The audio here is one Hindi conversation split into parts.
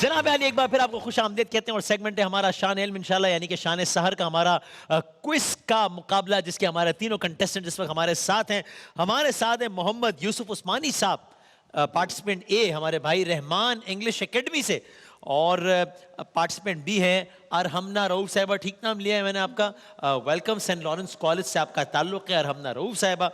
जनाब अली एक बार फिर आपको खुश आमदीद कहते हैं और सेगमेंट है हमारा शान इल्म इंशाल्लाह यानी कि शान सहर का हमारा क्विज का मुकाबला जिसके हमारे तीनों कंटेस्टेंट इस वक्त हमारे साथ हैं। हमारे साथ हैं मोहम्मद यूसुफ उस्मानी साहब, पार्टिसिपेंट ए, हमारे भाई रहमान इंग्लिश एकेडमी से, और पार्टिसिपेंट बी है अरहमना रऊफ साहिबा। ठीक नाम लिया है मैंने आपका, वेलकम सेंट लॉरेंस कॉलेज से आपका ताल्लुक़ है अरहमना रऊफ साहिबा।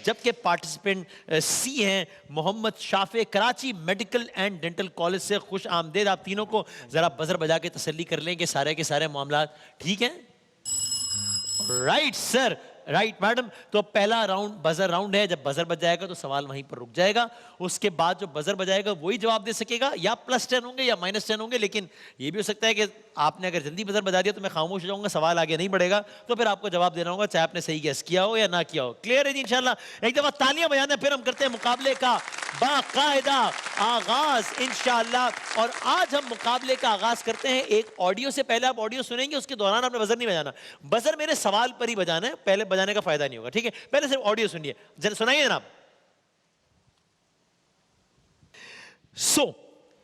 जबकि पार्टिसिपेंट सी हैं Mohammad Shafe, Karachi medical and dental college से। खुश आमदेद आप तीनों को। ज़रा बजर बजा के तसल्ली कर लें कि सारे के सारे मामला ठीक हैं। Right sir, right madam. तो पहला राउंड बजर राउंड है, जब बजर बजाएगा तो सवाल वहीं पर रुक जाएगा। उसके बाद जो बजर बजाएगा वही जवाब दे सकेगा, या +10 होंगे या -10 होंगे। लेकिन ये भी हो सकता है कि आपने अगर जल्दी बजर बजा दिया तो मैं खामोश हो जाऊंगा, सवाल आगे नहीं बढ़ेगा, तो फिर आपको जवाब देना होगा चाहे आपने सही गैस किया हो या ना किया हो। क्लियर है जी? इंशाल्लाह एक दफा तालियां बजाना, फिर हम करते हैं मुकाबले का बाकायदा आगाज इंशाल्लाह। और आज हम मुकाबले का आगाज करते हैं एक ऑडियो से। पहले आप ऑडियो सुनेंगे, उसके दौरान आपने बजर नहीं बजाना, बजर मेरे सवाल पर ही बजाना है, पहले बजाने का फायदा नहीं होगा, ठीक है? पहले सिर्फ ऑडियो सुनिए, सुनाइए जनाब।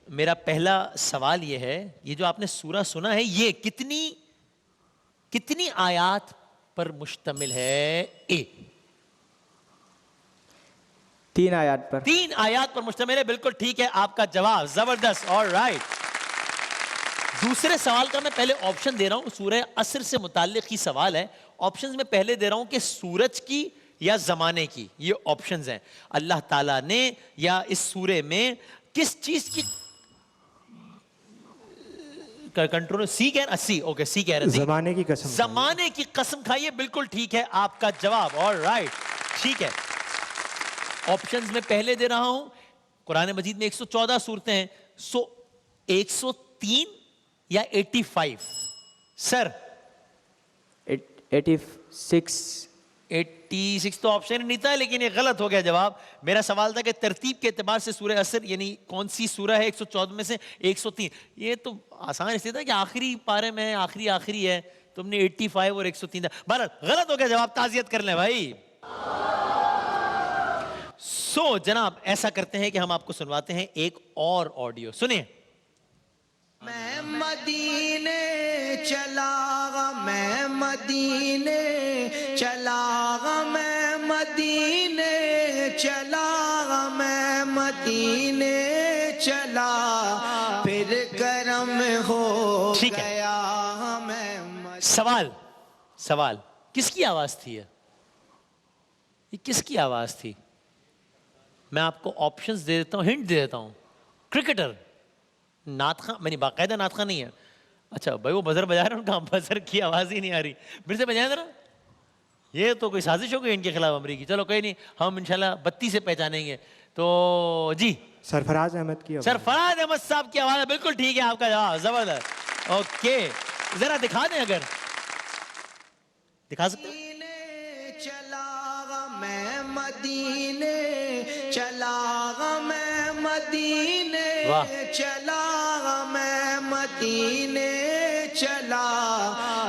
मेरा पहला सवाल यह है, ये जो आपने सूरा सुना है ये कितनी आयात पर मुश्तमिल है? ए 3 आयात पर। 3 आयात पर मुश्तमिल है, बिल्कुल ठीक है आपका जवाब, जबरदस्त। ऑलराइट, दूसरे सवाल का मैं पहले ऑप्शन दे रहा हूं, सूरह असर से मुताल्लिक ही सवाल है। ऑप्शंस में पहले दे रहा हूं कि सूरज की या जमाने की, ये ऑप्शंस हैं। अल्लाह ताला ने या इस सूरे में किस चीज की कंट्रोल, सी कह रहे, सी, ओके सी कह रहे थे, जमाने की कसम, जमाने की कसम खाइए, बिल्कुल ठीक है आपका जवाब। ऑलराइट, ठीक है। ऑप्शंस में पहले दे रहा हूं, कुरान मजीद में 114 सूरतें हैं, 103 या 85? सर 86। 86 तो ऑप्शन ही नहीं था, लेकिन ये गलत हो गया जवाब। मेरा सवाल था कि तरतीब के एतबार से सूरह असर यानी कौन सी सूरह है 114 में से 103? ये तो आसान इसलिए था कि आखिरी पारे में आखिरी है, तुमने 85 और 103 था। बहरहाल गलत हो गया जवाब, ताज़ियत कर लें भाई। जनाब ऐसा करते हैं कि हम आपको सुनवाते हैं एक और ऑडियो, सुनिए। मैं मदीने चलागा, मैं मदीने चलागा, मैं मदीने चलागा, मैं मदीने चला, फिर करम हो गया। मैं सवाल किसकी आवाज थी? ये किसकी आवाज थी? मैं आपको ऑप्शंस दे देता हूं, हिंट दे देता हूं। क्रिकेटर, नात खां, मैंने बाकायदा नात खां नहीं है। अच्छा भाई वो बजर बजा रहे हैं, उनका बजर की आवाज ही नहीं आ रही, फिर से बजाएं जरा। ये तो कोई साजिश हो गई इनके खिलाफ अमरीकी। चलो कोई नहीं, हम इंशाल्लाह 32 से पहचानेंगे। तो जी सरफराज अहमद की आवाज। सरफराज अहमद साहब की आवाज है, बिल्कुल ठीक है आपका जवाब, जबरदस्त। ओके जरा दिखा दें, अगर दिखा सकते हैं। चलागा मैं मदीने चलागा, मैं मदीने चलागा, मैं मदीने चला,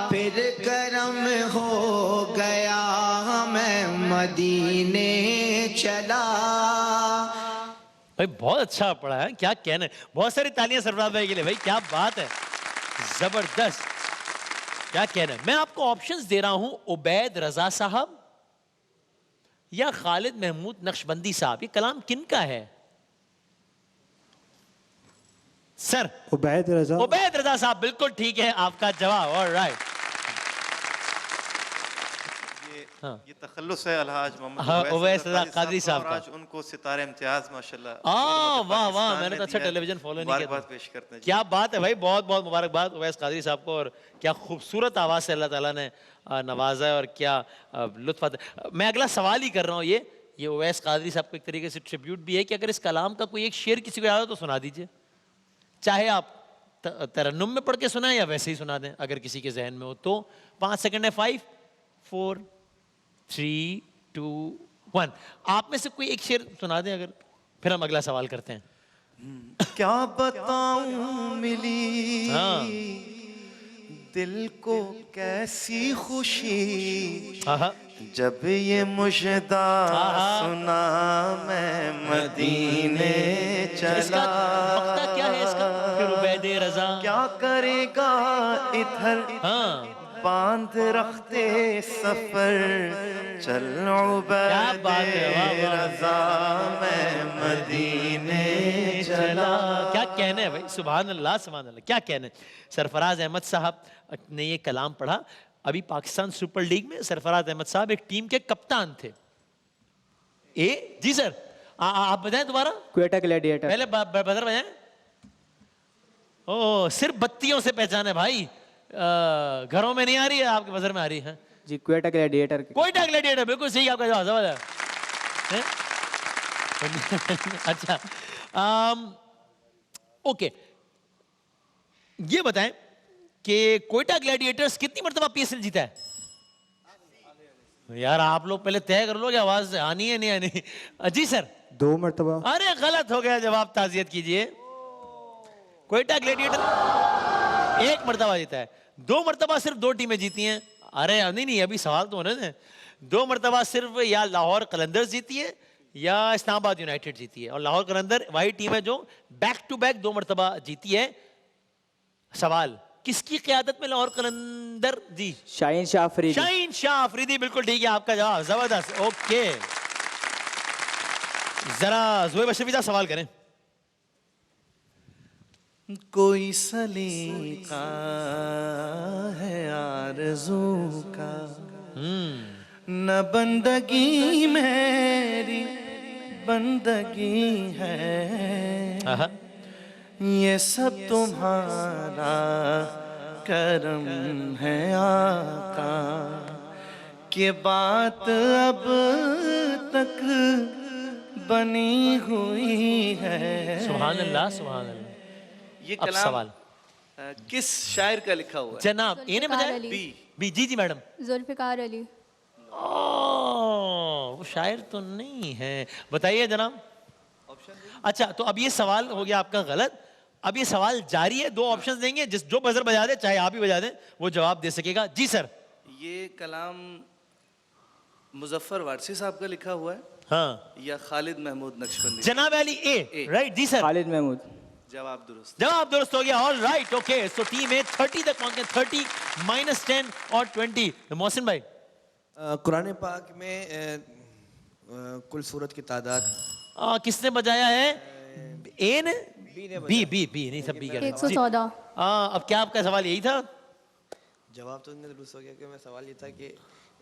फिर करम हो गया, मैं मदीने चला। भाई बहुत अच्छा पढ़ा है, क्या कहना है। बहुत सारी तालियां सरफराज भाई के लिए, भाई क्या बात है, जबरदस्त, क्या कहना है। मैं आपको ऑप्शंस दे रहा हूं, उबैद रजा साहब या खालिद महमूद नक्शबंदी साहब। ये कलाम किन का है? सर उबैद रजा साहब, बिल्कुल ठीक है आपका जवाब। ऑलराइट, ये तखल्लुस है अलहाज मोहम्मद उवैस रजा कादरी साहब का। आज उनको सितारे इम्तियाज माशाल्लाह। वाह वाह, मैंने तो अच्छा टेलीविजन फॉलो नहीं किया। पेश करते हैं, क्या बात है भाई, बहुत बहुत मुबारकबाद उवैस कादरी साहब को। और क्या खूबसूरत आवाज़ से अल्लाह ताला ने नवाजा है, और क्या लुत्फ़ आता है। मैं अगला सवाल ही कर रहा हूँ, ये उवैस कादरी साहब को एक तरीके से ट्रिब्यूट भी है कि अगर इस कलाम का कोई एक शेर किसी को याद हो तो सुना दीजिए, चाहे आप तरन्नुम में पढ़ के सुनाएं या वैसे ही सुना दें अगर किसी के जहन में हो तो। 5 सेकंड है, 5 4 3 2 1। आप में से कोई एक शेर सुना दें अगर, फिर हम अगला सवाल करते हैं। क्या बताऊं मिली दिल को कैसी खुशी, जब ये मुजदा सुना मैं मदीने चला। क्या है इसका? फिर उबैद करेगा इधर हाँ बांध रखते सफर चल क्या बात है, वाह, उबैद वाह। रज़ा मैं मदीने चला। क्या कहने हैं भाई, सुभान अल्लाह सुभान अल्लाह, क्या कहने। सरफराज अहमद साहब ने ये कलाम पढ़ा। अभी पाकिस्तान सुपर लीग में सरफराज अहमद साहब एक टीम के कप्तान थे। जी सर, आप बताएं दोबारा। क्वेटा ग्लैडिएटर। पहले बदर बजाएं। ओ सिर्फ बत्तियों से पहचाने भाई, घरों में नहीं आ रही है, आपके बजर में आ रही है। जी क्वेटा ग्लैडिएटर। कोयटा ग्लैडिएटर, बिल्कुल सही आपका जवाब, जबरदस्त है? अच्छा ओके, ये बताएं कि कोयटा ग्लैडिएटर्स कितनी मर्तबा पीएसएल जीता है? यार आप लोग पहले तय कर लो कि आवाज आनी है नहीं आनी। जी सर। 2 मरतबा। अरे गलत हो गया जवाब, ताजियत कीजिए। कोयटा ग्लैडिएटर 1 मर्तबा जीता है। 2 मर्तबा सिर्फ 2 टीमें जीती हैं। अरे नहीं, अभी सवाल तो होने दें। 2 मर्तबा सिर्फ या लाहौर कलंदर्स जीती है या इस्लामाबाद यूनाइटेड जीती है, और लाहौर कलंदर वही टीम है जो बैक टू बैक 2 मर्तबा जीती है। सवाल, किसकी क़यादत में लाहौर कलंदर? जी शाहीन शाह अफरीदी। शाहीन शाह अफरीदी, बिल्कुल ठीक है आपका जवाब, जबरदस्त। ओके, जरा ज़ोएब अशरफी साहब सवाल करें। कोई सलीका है आरज़ू का, न बंदगी मेरी बंदगी है, आहा, ये सब तुम्हारा करम है आका, कि बात अब तक बनी हुई है। सुभान अल्लाह सुभान अल्लाह। ये अब कलाम सवाल किस शायर का लिखा हुआ है? जनाब, इन्हें बजाया अली। बी। जी मैडम। जुल्फ़िकार अली। वो शायर तो नहीं है, बताइए जनाब। अच्छा, तो अब ये सवाल हो गया आपका गलत। अब ये सवाल जारी है, 2 ऑप्शंस देंगे, जो बजर बजा दे, चाहे आप ही बजा दें, वो जवाब दे सकेगा। जी सर। ये कलाम मुजफ्फर वारसी साहब का लिखा हुआ है हाँ या खालिद महमूद नक्शबंदी? जनाब अली ए, राइट। जी सर, खालिद महमूद। जवाब दुरुस्त। जवाब दुरुस्त हो गया। All right, okay. So team A 30 तक पहुंच गए, 30 माइनस 10 और 20। मोहसिन भाई, कुरान पाक में कुल सूरत की तादाद किसने बजाया है? ए ने? बी नहीं, सब बी कर। 114। अब क्या आपका सवाल यही था? जवाब तो दुरुस्त हो गया कि मैं सवाल ये था कि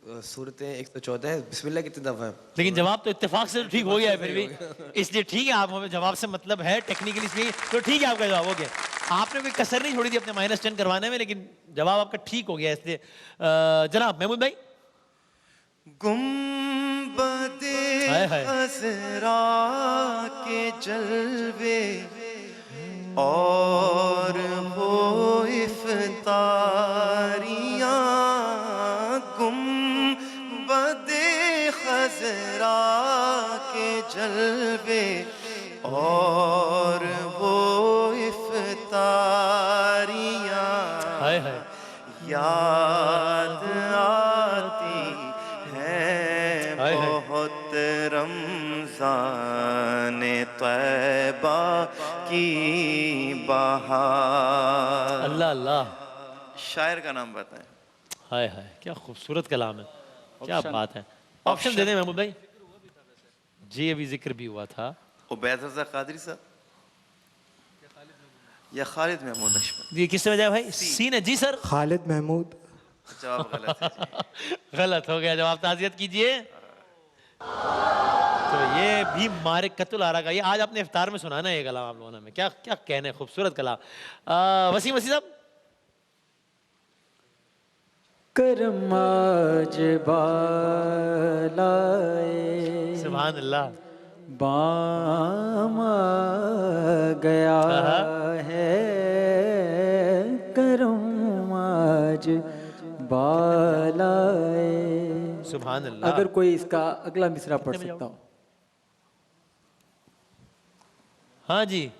सूरतें 114 है, बिस्मिल्लाह कितनी दफा है? लेकिन जवाब तो इत्तेफाक से ठीक हो गया है फिर भी, इसलिए ठीक है। आप हमें जवाब से मतलब है टेक्निकली, इसलिए तो ठीक है आपका जवाब हो गया। आपने कोई कसर नहीं छोड़ी थी अपने माइनस 10 करवाने में, लेकिन जवाब आपका ठीक हो गया। इसलिए जनाब महमूद भाई। गुम्बदे हाय हाय। खज़रा के जलवे और वो इफ्तारियाँ, गुम्बदे खज़रा के जलवे और वो इफ्तारियाँ, हाय हाय। याद आती है हाय हाय। बहुत रमज़ान तैबा की बहार। अल्लाह अल्लाह। शायर का नाम बताएं। हाय हाय, क्या खूबसूरत कलाम है, क्या बात है। ऑप्शन दे दें महमूद भाई। जी अभी जिक्र भी हुआ था। उबैद रज़ा क़ादरी साहब या खालिद महमूद नक्शबंदी? जी किसने बजाया भाई? सी ने। जी सर। खालिद महमूद। जवाब गलत है जी। गलत हो गया जवाब, ताज़ियत कीजिए। तो ये भी मारिक कतुल आरा का, ये आज आपने इफ्तार में सुना ना ये कलाम आप लोगों ने, क्या क्या कहने, खूबसूरत कलाम। वसीम साहब। करम आज बालाए, सुभान अल्लाह। बाम आ गया है, करम आज बालाए। सुभान अल्लाह। अगर कोई इसका अगला मिसरा पढ़ सकता हो। हाँ जी।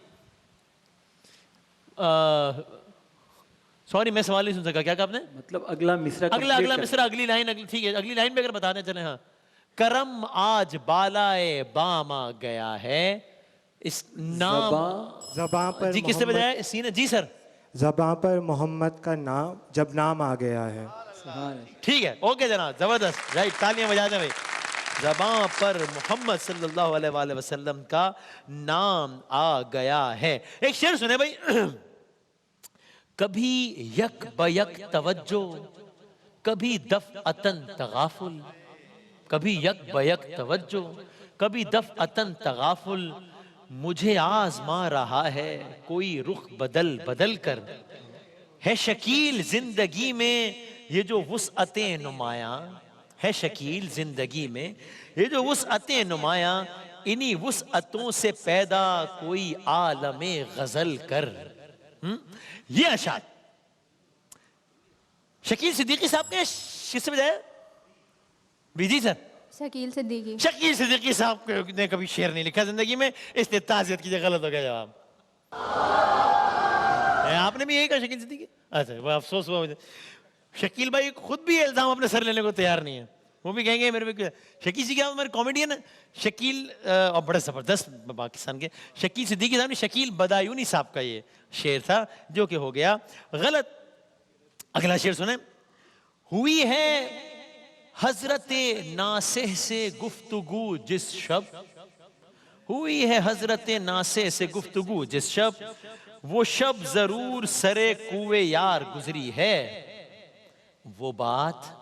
सॉरी मैं सवाल नहीं सुन सका, क्या कहा आपने? मतलब अगला मिसरा अगला मिसरा, अगली लाइन, अगली ठीक है, अगली लाइन पे अगर बताने चले। हाँ, करम आज बालाए बाम आ गया है, इस नाम ज़बां पर जी किसने बजाया? सी ने। जी सर। ज़बां पर मोहम्मद का नाम जब नाम आ गया है। सुभान अल्लाह। ठीक है, ओके जनाब, जबरदस्त, राइट, तालियां बजा दें भाई। ज़बां पर मोहम्मद सल्लल्लाहु अलैहि वसल्लम का नाम आ गया है। एक शेर सुने भाई। कभी यक बयक तवज्जो, कभी दफ़अतन तगाफुल, कभी यक बयक तवज्जो, कभी दफ़अतन तगाफुल, मुझे आज़मा रहा है कोई रुख बदल बदल कर। है शकील जिंदगी में ये जो वुसअतें नुमाया, है शकील जिंदगी में ये जो वुसअतें नुमाया, इन्हीं वुसअतों से पैदा कोई आलमे गजल कर। ये अशार शकील सिद्दीकी साहब ने किससे बजाया? बीजी सर, शकील सिद्दीकी। शकील सिद्दीकी साहब ने कभी शेर नहीं लिखा जिंदगी में, इसलिए ताज़ियत कीजिए, गलत हो गया जवाब। आपने भी यही कहा शकील सिद्दीकी? अच्छा, वो अफसोस हुआ मुझे। शकील भाई खुद भी इल्जाम अपने सर लेने को तैयार नहीं है, वो भी कहेंगे मेरे पे शकील जी क्या हमारे कॉमेडियन है शकील, और बड़े जबरदस्त पाकिस्तान के शकील सिद्दीकी साहब ने शकील बदायूनी साहब का ये शेर था जो कि हो गया गलत। अगला शेर सुने। हुई है हजरते नासेह से गुफ्तगू जिस शब, हुई है हजरते नासेह से गुफ्तगू जिस शब, वो शब जरूर सरे कुए यार गुजरी है। वो बात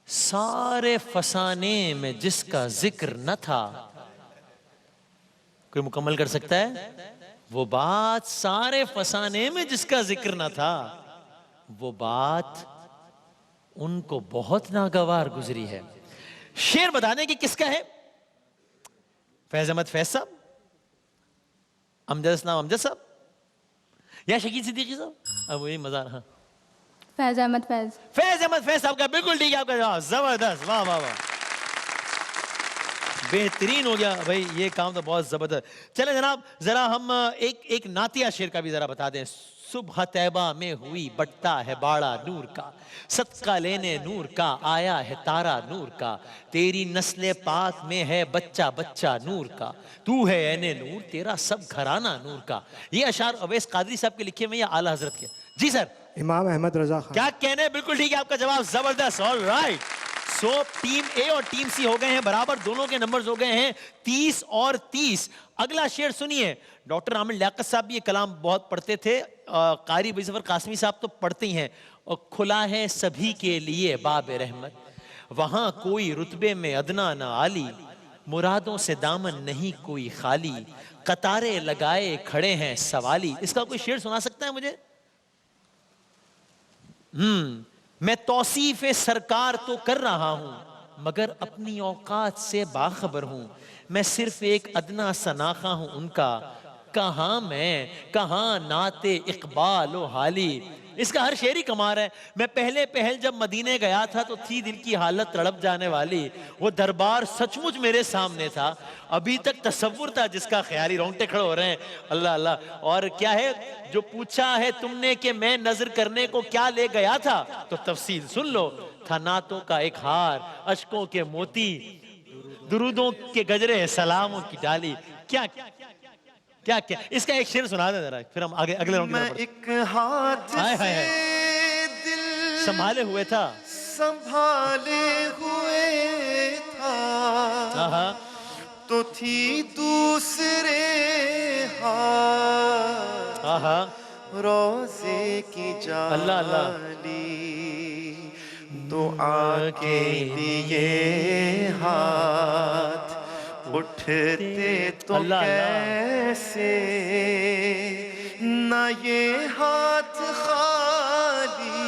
सारे फसाने में जिसका जिक्र न था। कोई मुकम्मल कर सकता है? वो बात सारे फसाने में जिसका जिक्र न था, वो बात उनको बहुत नागवार गुजरी है। शेर बताने की किसका है? फैज अहमद फैज साहब, अमजद इस्लाम अमजद साहब, या शकील सिद्दीकी साहब? अब वही मजा। हाँ, फैज अहमद फैज। फैज अहमद फैज साहब का बिल्कुल ठीक है आपका जवाब, जबरदस्त, वाह वाह वाह, बेहतरीन हो गया भाई, ये काम तो बहुत जबरदस्त। चले जनाब, जरा हम एक नातिया शेर का भी जरा बता दें। सुबह तैबा में हुई बटता है बाड़ा नूर का, सदका लेने नूर का आया है तारा नूर का, तेरी नस्ले पाक में है बच्चा बच्चा नूर का, तू है ऐने नूर तेरा सब घराना नूर का। ये अशार अवैस कादरी साहब के लिखे हुए या आला हजरत के? जी सर, इमाम अहमद रजा खान। क्या कहने हैं? बिल्कुल ठीक है आपका जवाब, जबरदस्त, ऑलराइट। सो टीम ए और टीम सी हो गए हैं बराबर, दोनों के नंबर्स हो गए हैं 30 और 30। अगला शेर सुनिए। डॉक्टर आमिर लियाकत साहब भी ये कलाम बहुत पढ़ते थे, कारी बिजफर कासमी साहब तो पढ़ते ही हैं। और खुला है सभी के लिए बाब रहमत, वहां कोई रुतबे में अदना ना आली, मुरादों से दामन नहीं कोई खाली, कतारे लगाए खड़े हैं सवाली। इसका कोई शेर सुना सकता है मुझे? मैं तौसीफ़े सरकार तो कर रहा हूं, मगर अपनी औकात से बाखबर हूं। मैं सिर्फ एक अदना सनाखा हूं उनका, कहां मैं कहां नाते इकबाल ओ हाली। इसका हर शेर ही कमाल है। मैं पहले पहल जब मदीने गया था तो थी दिल की हालत तड़प जाने वाली, वो दरबार सचमुच मेरे सामने था, अभी तक तसव्वुर था जिसका ख्याली। रोंगटे खड़े हो रहे हैं, अल्लाह अल्लाह। और क्या है जो पूछा है तुमने कि मैं नजर करने को क्या ले गया था, तो तफसील सुन लो। था नातों का एक हार, अशकों के मोती, दुरूदों के गजरे, सलामों की डाली। क्या क्या क्या इसका एक शेर सुना दे जरा, फिर हम आगे अगले राउंड में बढ़ते। एक हाथ हाय हाय से हाय। दिल संभाले हुए था, संभाले हुए था, तो थी दूसरे हाथ रोजे की अल्लाह अल्लाह। जाली, तो आके लिए हाथ उठते तो अल्लाह अल्लाह। कैसे न ये हाथ खाली,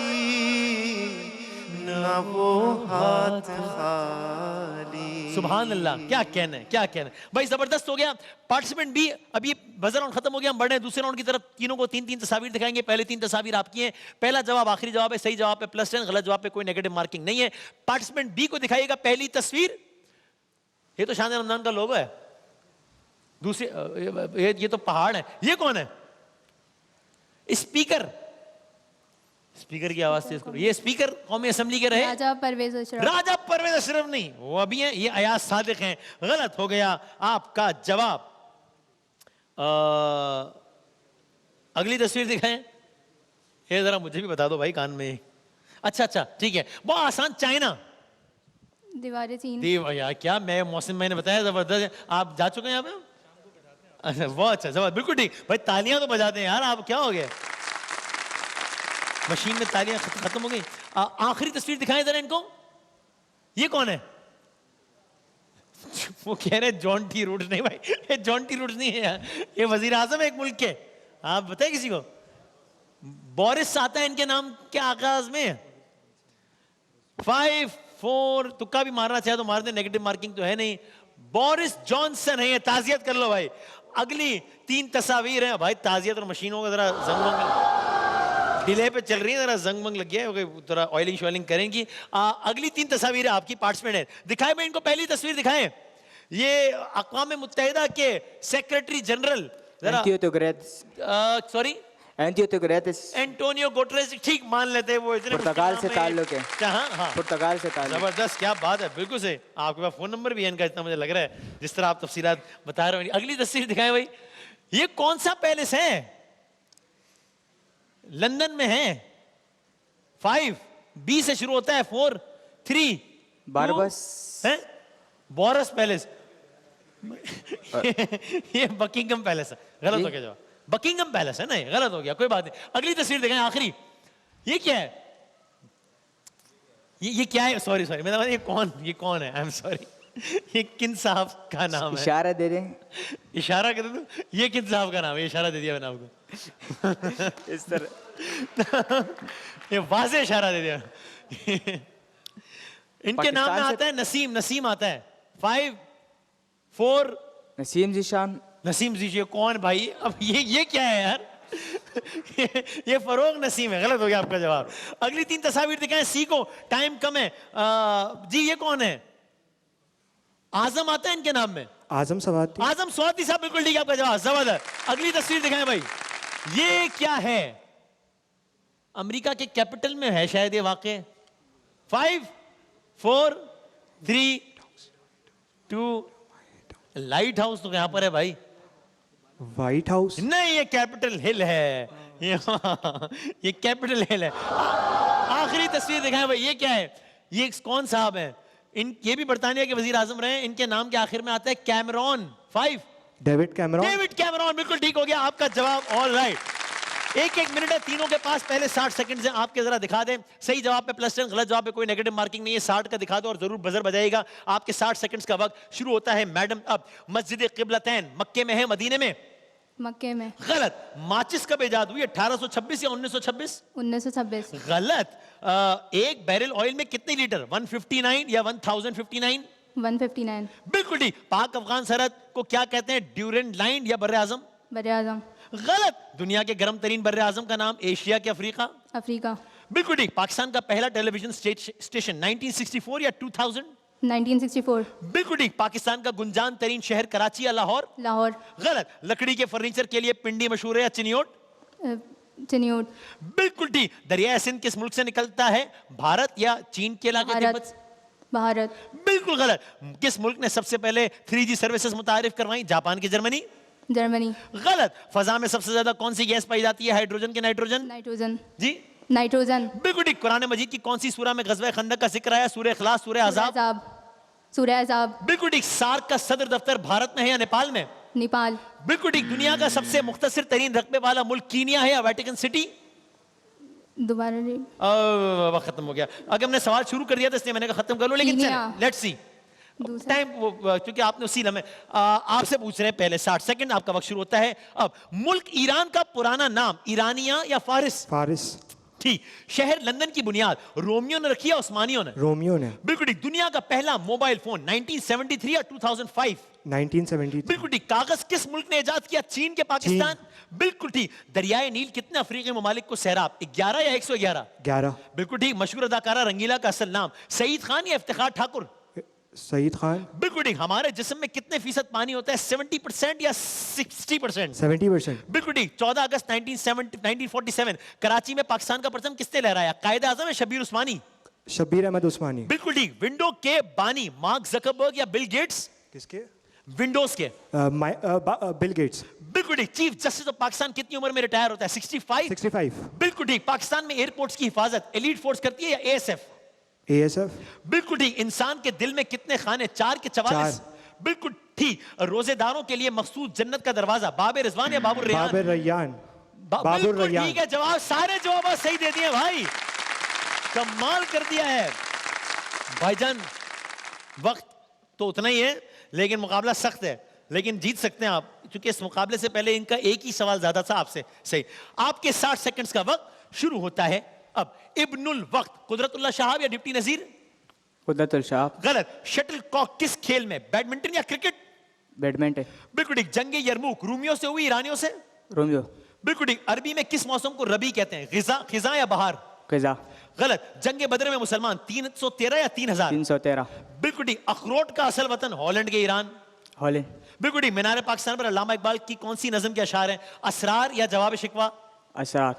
न वो हाथ खाली। सुभान अल्लाह, क्या कहना है, क्या कहना है भाई, जबरदस्त हो गया। पार्टिसिपेंट भी अभी बजर राउंड खत्म हो गया, हम बढ़ रहे हैं दूसरे राउंड की तरफ। तीनों को 3-3 तस्वीर दिखाएंगे। पहले 3 तस्वीर आपकी हैं, पहला जवाब आखिरी जवाब है, सही जवाब पे +10, गलत जवाब पे कोई नेगेटिव मार्किंग नहीं है। पार्टिसिपेंट बी को दिखाइएगा पहली तस्वीर। ये तो शान रमजान का लोगो है। दूसरे ये तो पहाड़ है। ये कौन है? स्पीकर, स्पीकर की आवाज तेज करो। ये स्पीकर कौमी असेंबली के रहे राजा परवेज अशरफ। राजा परवेज अशरफ नहीं, वो अभी हैं। ये अयाज सादिक हैं। गलत हो गया आपका जवाब। अगली तस्वीर दिखाएं। ये जरा मुझे भी बता दो भाई कान में। अच्छा अच्छा ठीक है, बहुत आसान। चाइना। दीवारें चीन। दी भैया क्या, मैं मौसम मैंने बताया जबरदस्त है। आप जा चुके हैं यहाँ पे? अच्छा बहुत अच्छा, जबरदस्त, बिल्कुल ठीक भाई। तालियां तो बजाते हैं यार, आप क्या हो गए? मशीन में तालियां खत्म हो गई। आखिरी तस्वीर दिखाएं जरा इनको। ये कौन है? वो कह रहे जॉन टी रूड्स। नहीं भाई, ये जॉन टी रूड्स नहीं है यार, ये वजीर आजम है एक मुल्क के। आप बताए किसी को? बोरिस आता है इनके नाम के आगाज में। 5 4 तुक्का भी मारना चाहे तो मार दे, नेगेटिव मार्किंग तो है नहीं। बोरिस जॉनसन है ये, ताजियत कर लो भाई। अगली 3 तस्वीर है भाई। ताजियत और मशीनों का जरा जंग डिले पे चल रही है, जरा जंग मंग लग गया है, थोड़ा ऑयलिंग शॉयलिंग करेंगी। अगली 3 तस्वीरें आपकी पार्टिसिपेंट है। दिखाएं भाई इनको, पहली तस्वीर दिखाएं। ये अक़वाम मुत्तहिदा के सेक्रेटरी जनरल, जरा सॉरी एंटोनियो गुटेरेस। ठीक मान लेते हैं, वो इतने पुर्तगाल से ताल्लुक है। हाँ हाँ, पुर्तगाल से ताल्लुक। जबरदस्त, क्या बात है, बिल्कुल से। आपके पास फोन नंबर भी है इनका, इतना मुझे लग रहा है जिस तरह आप तफसीलात बता रहे हो। अगली तस्वीर दिखाएं भाई। ये कौन सा पैलेस है? लंदन में है। 5 B से शुरू होता है, 4 3 बारबस है। Borers palace. ये बकिंगम पैलेस है। गलत हो गया जवाब, बकिंगम पैलेस है। नहीं गलत हो गया, कोई बात नहीं। अगली तस्वीर देखें, आखिरी। ये क्या है? ये क्या है? सॉरी सॉरी, मैं ये कौन है? आई एम सॉरी, ये किन साहब का नाम है? इशारा दे दें। इशारा कर दो। ये किन साहब का नाम है? इशारा दे दिया मैंने आपको। इस तरह ये वाज़े इशारा दे दिया। इनके नाम में पाकिस्तान आता है नसीम। नसीम आता है। 5 4 नसीम जीशान। नसीम जी, ये कौन भाई? अब ये क्या है यार? ये फरोग नसीम है। गलत हो गया आपका जवाब। अगली 3 तस्वीर दिखाएं, सी को, टाइम कम है। जी ये कौन है? आजम आता है इनके नाम में। आजम सवाती। आजम स्वाति साहब, बिल्कुल ठीक है आपका जवाब, जबरदस्त। अगली तस्वीर दिखाएं भाई। ये क्या है? अमेरिका के कैपिटल में है शायद ये वाक़े। 5 4 3 2 लाइट हाउस तो यहां पर है भाई। White house. नहीं, ये कैपिटल हिल है। ये कैपिटल हिल है। आखिरी तस्वीर दिखाएं भाई। ये क्या है? ये कौन साहब हैं? ये भी बर्तानिया के वजीर आजम रहे हैं। इनके नाम के आखिर में आता है Cameron. 5 David Cameron. David Cameron, बिल्कुल ठीक हो गया आपका जवाब। ऑल राइट, 1 मिनट है तीनों के पास। पहले 60 सेकंड हैं आपके, जरा दिखा दें। सही जवाब पे +10, गलत जवाब पे कोई नेगेटिव मार्किंग नहीं है। 60 का दिखा दो और जरूर बजर बजाएगा। आपके 60 सेकंड्स का वक्त शुरू होता है मैडम। अब मस्जिद क़िबलतैन मक्के में है मदीने में? मक्के में। गलत। माचिस कब इजाद हुई? 1826 या 1926? 1926। गलत। एक बैरल ऑयल में कितने लीटर? 159 या 1059? 159। बिल्कुल ठीक। पाक अफगान सरहद को क्या कहते हैं? ड्यूरेंट लाइन या बर्रे आजम? बरे आजम। गलत। दुनिया के गर्म तरीन बर्रे आजम का नाम? एशिया के अफ्रीका? अफ्रीका। बिल्कुल ठीक। पाकिस्तान का पहला टेलीविजन स्टेशन 1964 या 2000? 1964। बिल्कुल ठीक। पाकिस्तान का गुंजान तरीन शहर कराची या लाहौर? लाहौर। गलत। लकड़ी के फर्नीचर के लिए पिंडी मशहूर है या चिनियोट? चिनियोट। बिल्कुल ठीक। दरिया सिंध किस मुल्क से निकलता है? भारत या चीन के इलाके? भारत। भारत। बिल्कुल गलत। किस मुल्क ने सबसे पहले 3G सर्विसेज मुतारिफ करवाई? जापान की जर्मनी? जर्मनी। गलत। फजा में सबसे ज्यादा कौन सी गैस पाई जाती है? हाइड्रोजन के नाइट्रोजन? नाइट्रोजन। जी नाइट्रोजन। बिल्कुल ठीक। कुरान मजीद की कौन सी सूरा में गज़वा खंदक का जिक्र आया? सूरह इखलास, सूरह अज़ाब? सूरह अज़ाब। बिल्कुल ठीक। सार्क का सदर दफ्तर भारत में है या नेपाल में? नेपाल। बिल्कुल ठीक। दुनिया का सबसे मुख्तसर तरीन रकबे वाला मुल्क कीनिया है या वेटिकन सिटी? दोबारा वक्त खत्म हो गया। अगर हमने सवाल शुरू कर दिया तो इसलिए मैंने कहा खत्म कर लो, लेकिन लेट्स सी टाइम, क्योंकि आपने उसी लम्हे आपसे पूछ रहे हैं। पहले 60 सेकंड आपका वक्त शुरू होता है अब। मुल्क ईरान का पुराना नाम ईरानिया या फारिस? फारिस। ठीक। शहर लंदन की बुनियाद रोमियो ने रखी है उस्मानियों ने? रोमियो ने। बिल्कुल ठीक। दुनिया का पहला मोबाइल फोन 1973 या 2005? 1973। बिल्कुल ठीक। कागज किस मुल्क ने इजाद किया? चीन के पाकिस्तान? बिल्कुल ठीक। दरियाए नील कितने अफ्रीकी ममालिक को सैराब? 11 या 111? 11। बिल्कुल ठीक। मशहूर अदाकारा रंगीला का असल नाम? सईद खान या इफ्तिखार ठाकुर? सईद खान। बिल्कुल ठीक। हमारे जिस्म में कितने फीसद पानी होता है? 70% या 60%? 70%। बिल्कुल ठीक। 14 अगस्त 1947 कराची में पाकिस्तान का परचम किसने लहराया? कायदे आजम है शबीर उस्मानी? शब्बीर अहमद उस्मानी। बिल्कुल ठीक। विंडो के बानी मार्क जकरबर्ग या बिल गेट्स? किसके? विंडोज के बिल गेट्स। बिल्कुल ठीक। चीफ जस्टिस ऑफ पाकिस्तान कितनी उम्र में रिटायर होता है? 65। 65। बिल्कुल ठीक। पाकिस्तान में एयरपोर्ट्स की हिफाजत एलीट फोर्स करती है या एएसएफ? ASF। बिल्कुल ठीक। इंसान के दिल में कितने खाने? 4 के 44? बिल्कुल ठीक। रोजेदारों के लिए मखसूस जन्नत का दरवाजा बाब रिजवान या बाबुर रैयान? बाबर रैयान। बाबुर बिल्कुल रैयान। ठीक है जवाब। सारे जवाब सही दे दिए भाई, कमाल कर दिया है भाईजान। वक्त तो उतना ही है लेकिन मुकाबला सख्त है, लेकिन जीत सकते हैं आप क्योंकि इस मुकाबले से पहले इनका एक ही सवाल ज्यादा था आपसे। सही। आपके 60 सेकंड्स का वक्त शुरू होता है अब। इब्नुल वक्त कुदरतुल्लाह शहाब या डिप्टी नजीर? कुदरतुल शाह। गलत। शटल कॉक किस खेल में? बैडमिंटन या क्रिकेट? बैडमिंटन। बिल्कुल ठीक। जंगे यरमुक रोमियो से हुई ईरानियों से? रोमियो। बिल्कुल ठीक। अरबी में किस मौसम को रबी कहते हैं? खिजा या बहार? खिजा। गलत। जंगे बदर में मुसलमान 313 या 3000? 313। बिल्कुल ठीक। अखरोट का असल वतन हॉलैंड के ईरान? हॉलैंड। बिल्कुल ठीक। मीनार पाकिस्तान पर अल्लामा इकबाल की कौन सी नज़म के अशार हैं? असरार या जवाब शिकवा? असरात।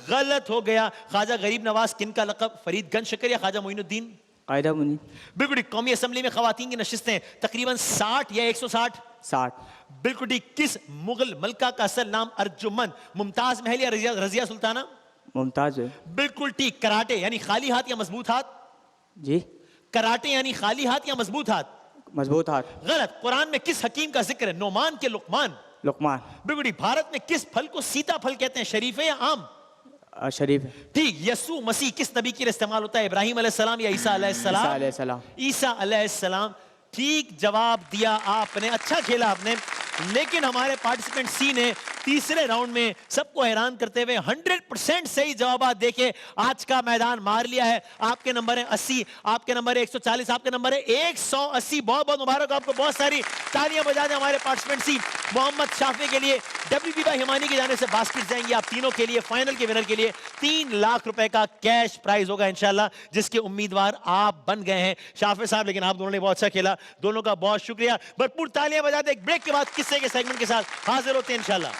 गलत हो गया। ख्वाजा गरीब नवाज किन का लक़ब? फरीदगंज शकर या ख्वाजा मोइनुद्दीन? कायदा मुनी। बिल्कुल ठीक। कौमी असम्बली में खवातीन की नशिस्तें तकरीबन 60 या 160? 60। बिल्कुल ठीक। किस मुगल मलका का असल नाम अर्जुमंद? मुमताज महल या रजिया सुल्ताना? मुमताज है। बिल्कुल ठीक। कराटे यानी खाली हाथ या मजबूत हाथ? जी। कराटे यानी खाली हाथ या मजबूत हाथ? मजबूत हाथ। गलत। कुरान में किस हकीम का जिक्र है? नोमान के लुकमान? लुकमान। बिल्कुल ठीक। भारत में किस फल को सीताफल कहते हैं? शरीफे या आम? शरीफ है। ठीक। यसु मसीह किस नबी के लिए इस्तेमाल होता है? इब्राहिम अलैहिस्सलाम या ईसा अलैहिस्सलाम? ईसा अलैहिस्सलाम। ईसा अलैहिस्सलाम। ठीक जवाब दिया आपने, अच्छा खेला आपने, लेकिन हमारे पार्टिसिपेंट सी ने तीसरे राउंड में सबको हैरान करते हुए 100% सही जवाब देके आज का मैदान मार लिया है। आपके नंबर है 80, आपके नंबर है 140, आपके नंबर है 180। बहुत बहुत मुबारक आपको, बहुत सारी तालियां बजा दें हमारे पार्टिसिपेंट सी। मोहम्मद शाफी के लिए WB बाय हिमानी की जाने से बास्केट जाएंगी आप तीनों के लिए। फाइनल के विनर के लिए 3 लाख रुपए का कैश प्राइज होगा इंशाल्लाह, जिसके उम्मीदवार आप बन गए हैं शाफी साहब। लेकिन आप दोनों ने बहुत अच्छा खेला, दोनों का बहुत शुक्रिया। भरपूर तालियां बजा दें। एक ब्रेक के बाद किस्से के सेगमेंट के साथ हाजिर होते हैं इंशाल्लाह।